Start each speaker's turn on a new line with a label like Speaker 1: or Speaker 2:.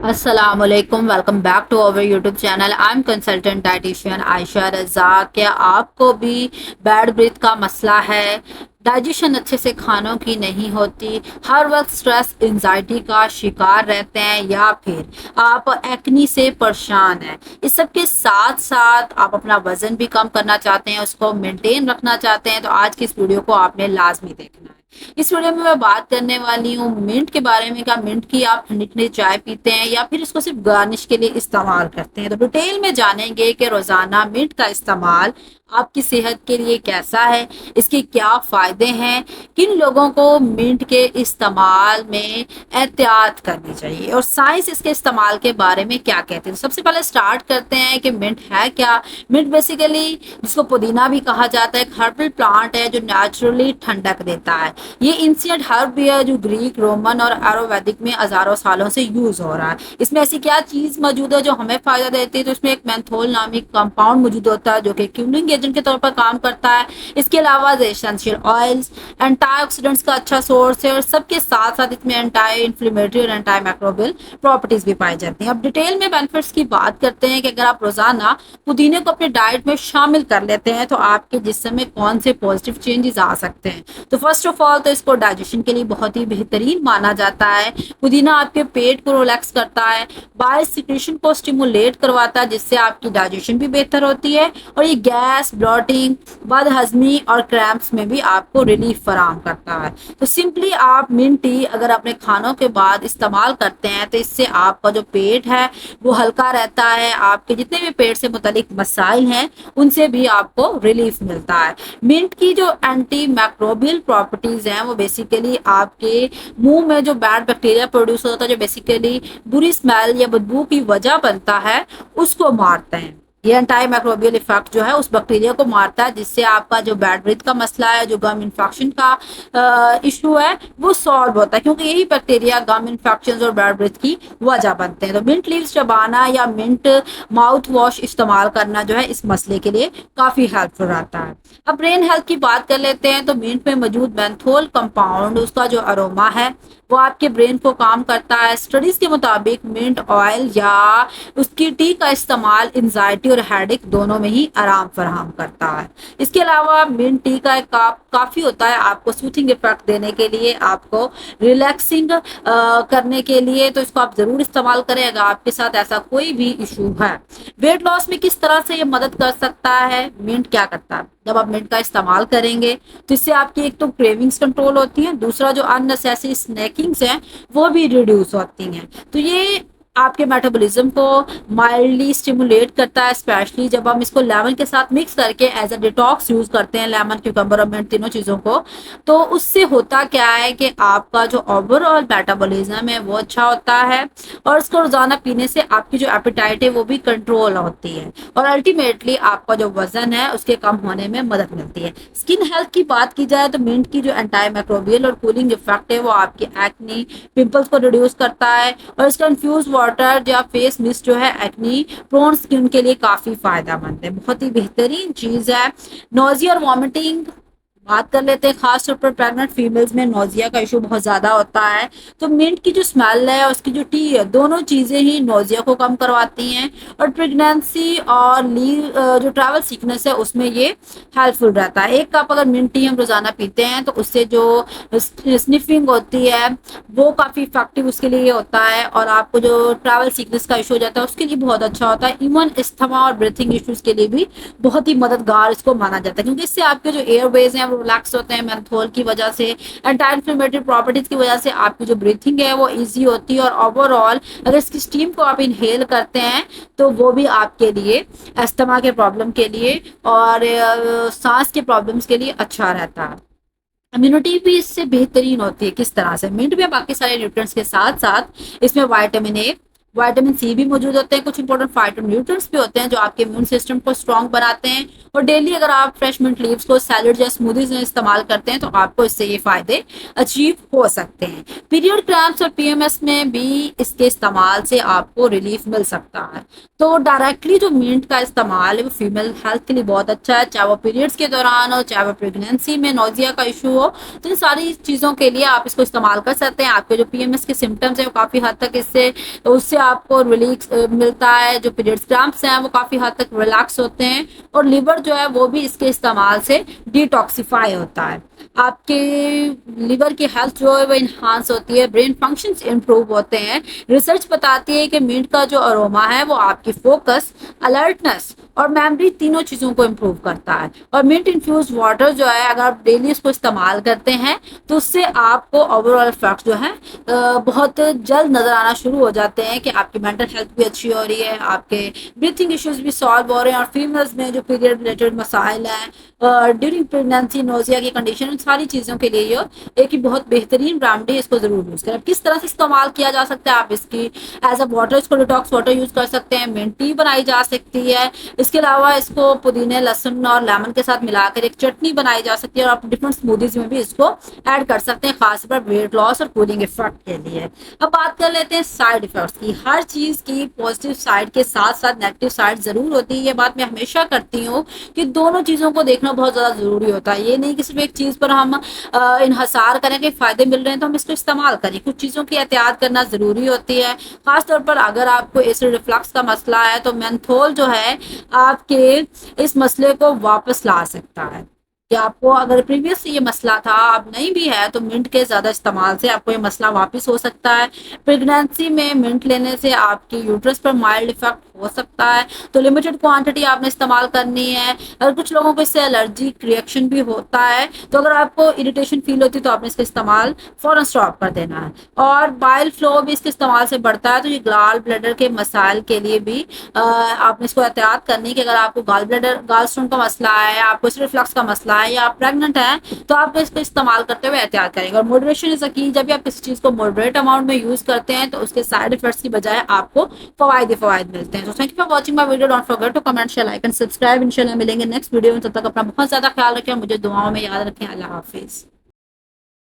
Speaker 1: अस्सलामुअलैकुम, welcome back to our YouTube channel. I am consultant dietitian Ayesha Raza. क्या आपको भी बैड ब्रीथ का मसला है? डाइजेशन अच्छे से खानों की नहीं होती, हर वक्त स्ट्रेस एंजाइटी का शिकार रहते हैं, या फिर आप एक्नी से परेशान हैं? इस सब के साथ साथ आप अपना वजन भी कम करना चाहते हैं, उसको मेंटेन रखना चाहते हैं, तो आज की इस वीडियो को आपने लाजमी देखना है। इस वीडियो में मैं बात करने वाली हूँ मिंट के बारे में। क्या मिंट की आप ठंडी ठंडी चाय पीते हैं या फिर इसको सिर्फ गार्निश के लिए इस्तेमाल करते हैं? तो डिटेल में जानेंगे कि रोजाना मिंट का इस्तेमाल आपकी सेहत के लिए कैसा है, इसके क्या फायदे हैं, किन लोगों को मिंट के इस्तेमाल में एहतियात करनी चाहिए, और साइंस इसके इस्तेमाल के बारे में क्या कहते हैं। तो सबसे पहले स्टार्ट करते हैं कि मिंट है क्या। मिंट बेसिकली, जिसको पुदीना भी कहा जाता है, एक हर्बल प्लांट है जो नेचुरली ठंडक देता है। ये इंसिएंट हर्ब है जो ग्रीक, रोमन और आयुर्वेदिक में हजारों सालों से यूज हो रहा है। इसमें ऐसी क्या चीज मौजूद है जो हमें फायदा देती है? तो इसमें एक मेंथोल नामिक कंपाउंड मौजूद होता है जो कि क्यूलिंग एजेंट के तौर पर काम करता है। इसके अलावा एसेंशियल ऑयल्स एंटीऑक्सीडेंट्स का अच्छा सोर्स है, और सबके साथ साथ इसमें एंटी इन्फ्लेमेटरी और एंटी माइक्रोबियल प्रॉपर्टीज भी पाई जाती हैं। अब डिटेल में बेनिफिट्स की बात करते हैं कि अगर आप रोजाना पुदीने को अपने डाइट में शामिल कर लेते हैं तो आपके जिस्म में कौन से पॉजिटिव चेंजेस आ सकते हैं। तो फर्स्ट ऑफ ऑल तो इसको डाइजेशन के लिए बहुत ही बेहतरीन माना जाता है। पुदीना आपके पेट को रिलैक्स करता है, बाइल सिक्रेशन को स्टिमुलेट करवाता है, जिससे आपकी डाइजेशन भी बेहतर होती है, और ये गैस, ब्लॉटिंग, बदहजमी और क्रैम्प्स में भी आपको रिलीफ फराहम करता है। तो सिंपली आप मिंट टी अगर अपने खानों के बाद इस्तेमाल करते हैं तो इससे आपका जो पेट है वो हल्का रहता है, आपके जितने भी पेट से मुतालिक मसाइल हैं उनसे भी आपको रिलीफ मिलता है। मिंट की जो एंटी माइक्रोबियल प्रॉपर्टीज हैं वो बेसिकली आपके मुंह में जो बैड बैक्टीरिया प्रोड्यूस होता है, जो बेसिकली बुरी स्मेल या बदबू की वजह बनता है, उसको मारते हैं। ये एंटी माइक्रोबियल इफेक्ट जो है उस बैक्टीरिया को मारता है, जिससे आपका जो बैड ब्रीथ का मसला है, जो गम इन्फेक्शन का इशू है, वो सॉल्व होता है, क्योंकि यही बैक्टीरिया गम इन्फेक्शन और बैड ब्रीथ की वजह बनते हैं। तो मिंट लीव्स चबाना या मिंट माउथ वॉश इस्तेमाल करना जो है इस मसले के लिए काफी हेल्पफुल रहता है। अब ब्रेन हेल्थ की बात कर लेते हैं। तो मिंट में मौजूद मेंथोल कंपाउंड, उसका जो अरोमा है वो आपके ब्रेन को काम करता है। स्टडीज के मुताबिक मिंट ऑयल या उसकी टी का इस्तेमाल एंजाइटी और हेडेक दोनों में ही आराम फराहम करता है। इसके अलावा मिंट टी का एक कप काफी होता है आपको सूथिंग इफेक्ट देने के लिए, आपको रिलैक्सिंग करने के लिए। तो इसको आप जरूर इस्तेमाल करें अगर आपके साथ ऐसा कोई भी इशू है। वेट लॉस में किस तरह से ये मदद कर सकता है? मिंट क्या करता है, जब आप मिंट का इस्तेमाल करेंगे तो इससे आपकी एक तो क्रेविंग्स कंट्रोल होती है, दूसरा जो अननेसेसरी स्नैकिंग्स हैं वो भी रिड्यूस होती हैं। तो ये आपके मेटाबॉलिज्म को माइल्डली स्टिमुलेट करता है, स्पेशली जब हम इसको लेमन के साथ मिक्स करके एज अ डिटॉक्स यूज करते हैं, लेमन, क्यूकम्बर और मिंट तीनों चीज़ों को। तो उससे होता क्या है कि आपका जो ओवरऑल मेटाबॉलिज्म है वो अच्छा होता है, और इसको रोजाना पीने से आपकी जो एपेटाइट है वो भी कंट्रोल होती है, और अल्टीमेटली आपका जो वजन है उसके कम होने में मदद मिलती है। स्किन हेल्थ की बात की जाए तो मिंट की जो एंटी माइक्रोबियल और कूलिंग इफेक्ट है वो आपकी एक्नी, पिंपल्स को रिड्यूस करता है, और इसका इन्फ्यूज वाटर या फेस मिस्ट जो है एक्नी प्रोन स्किन के लिए काफी फायदेमंद है, बहुत ही बेहतरीन चीज है। नोजिया और वॉमिटिंग बात कर लेते हैं। खास तौर पर प्रेग्नेंट फीमेल्स में नोजिया का इशू बहुत ज्यादा होता है, तो मिंट की जो स्मेल है और उसकी जो टी है, दोनों चीजें ही नोजिया को कम करवाती हैं, और प्रेगनेंसी और लीव जो ट्रैवल सिकनेस है उसमें ये हेल्पफुल रहता है। एक कप अगर मिंट टी हम रोजाना पीते हैं तो उससे जो स्निफिंग होती है वो काफी इफेक्टिव उसके लिए होता है, और आपको जो ट्रैवल सिकनेस का इशू हो जाता है उसके लिए बहुत अच्छा होता है। इवन अस्थमा और ब्रीथिंग इश्यूज के लिए भी बहुत ही मददगार इसको माना जाता है, क्योंकि इससे आपके जो एयरवेज हैं रिलैक्स होते हैं मेंथोल की वजह से, एंटी इन्फ्लेमेटरी प्रॉपर्टीज की वजह से आपकी जो ब्रीथिंग है वो इजी होती है, और ओवरऑल अगर इसकी स्टीम को आप इनहेल करते हैं तो वो भी आपके लिए अस्थमा के प्रॉब्लम के लिए और सांस के प्रॉब्लम्स के लिए अच्छा रहता है। इम्यूनिटी भी इससे बेहतरीन होती है। किस तरह से? मिंट में बाकी सारे न्यूट्रिएंट्स के साथ साथ इसमें विटामिन ए, विटामिन सी भी मौजूद होते हैं, कुछ इंपॉर्टेंट फाइटोन्यूट्रिएंट्स भी होते हैं जो आपके इम्यून सिस्टम को स्ट्रॉन्ग बनाते हैं, और डेली अगर आप फ्रेश मिंट लीव्स को सैलड या स्मूदीज में इस्तेमाल करते हैं तो आपको इससे ये फायदे अचीव हो सकते हैं। पीरियड क्रैम्प्स और पीएमएस में भी इसके इस्तेमाल से आपको रिलीफ मिल सकता है। तो डायरेक्टली जो मिंट का इस्तेमाल है वो फीमेल हेल्थ के लिए बहुत अच्छा है, चाहे वो पीरियड्स के दौरान हो, चाहे वो प्रेगनेंसी में नोजिया का इशू हो। तो इन सारी चीज़ों के लिए आप इसको इस्तेमाल कर सकते हैं। आपके जो पीएमएस के सिम्टम्स है वो काफ़ी हद तक इससे उससे आपको रिलीफ मिलता है, जो पीरियड्स क्रैम्प्स हैं वो काफ़ी हद तक रिलैक्स होते हैं, और लिवर जो है वो भी इसके इस्तेमाल से डिटॉक्सिफाई होता है। आपके लिवर की हेल्थ जो है वो इन्हांस होती है, ब्रेन फंक्शंस इंप्रूव होते हैं। रिसर्च बताती है कि मिंट का जो अरोमा है वो आपकी फोकस, अलर्टनेस और मेमोरी तीनों चीज़ों को इम्प्रूव करता है। और मिंट इन्फ्यूज वाटर जो है अगर आप डेली उसको इस्तेमाल करते हैं तो उससे आपको ओवरऑल इफेक्ट जो है बहुत जल्द नज़र आना शुरू हो जाते हैं कि आपकी मेंटल हेल्थ भी अच्छी हो रही है, आपके ब्रीथिंग इश्यूज भी सॉल्व हो रहे हैं, और फीमेल्स में जो पीरियड रिलेटेड मसाइल हैं ड्यूरिंग प्रेगनेंसी, नोजिया की कंडीशन, उन सारी चीज़ों के लिए ये एक ही बहुत बेहतरीन रेमेडी, इसको ज़रूर यूज़ करें। किस तरह से इस्तेमाल किया जा सकता है, आप इसकी एज अ वाटर इसको डिटॉक्स वाटर यूज़ कर सकते हैं, मिंट टी बनाई जा सकती है, इसके अलावा इसको पुदीने, लहसुन और लेमन के साथ मिलाकर एक चटनी बनाई जा सकती है, और आप डिफरेंट स्मूदीज में भी इसको ऐड कर सकते हैं, खासकर वेट लॉस और कूलिंग इफेक्ट के लिए। अब बात कर लेते हैं साइड इफेक्ट्स की। हर चीज़ की पॉजिटिव साइड के साथ साथ नेगेटिव साइड ज़रूर होती है, ये बात मैं हमेशा करती हूँ कि दोनों चीज़ों को देखना बहुत ज़्यादा ज़रूरी होता है। ये नहीं कि सिर्फ एक चीज़ पर हम इन्हसार करें कि फ़ायदे मिल रहे हैं तो हम इसको इस्तेमाल करें, कुछ चीज़ों की एहतियात करना ज़रूरी होती है। ख़ासतौर पर अगर आपको एसिड रिफ्लक्स का मसला है तो मेंथोल जो है आपके इस मसले को वापस ला सकता है। कि आपको अगर प्रीवियस से ये मसला था, अब नहीं भी है, तो मिंट के ज़्यादा इस्तेमाल से आपको ये मसला वापस हो सकता है। प्रेगनेंसी में मिंट लेने से आपकी यूट्रस पर माइल्ड इफेक्ट हो सकता है, तो लिमिटेड क्वांटिटी आपने इस्तेमाल करनी है। अगर कुछ लोगों को इससे एलर्जिक रिएक्शन भी होता है तो अगर आपको इरिटेशन फील होती है तो आपने इसका इस्तेमाल फ़ौरन स्टॉप कर देना है। और बाइल फ्लो भी इसके इस्तेमाल से बढ़ता है, तो ये गाल ब्लैडर के मसाइल के लिए भी आपने इसको एहतियात करनी है कि अगर आपको गाल स्टोन का मसला है, आपको रिफ्लक्स का मसला है, या आप प्रेग्नेंट हैं, तो आप इसको इस्तेमाल करते हुए एहतियात करेंगे। और मॉडरेशन इज की, जब भी आप किसी चीज़ को मॉडरेट अमाउंट में यूज़ करते हैं तो उसके साइड इफेक्ट्स की बजाय आपको फ़वाइद मिलते हैं। तो thank you for watching my video. Don't forget to comment, share, like and subscribe. इंशाल्लाह मिलेंगे नेक्स्ट वीडियो में, तब तक अपना बहुत ज़्यादा ख्याल रखें, मुझे दुआओं में याद रखें। अल्लाह हाफिज़।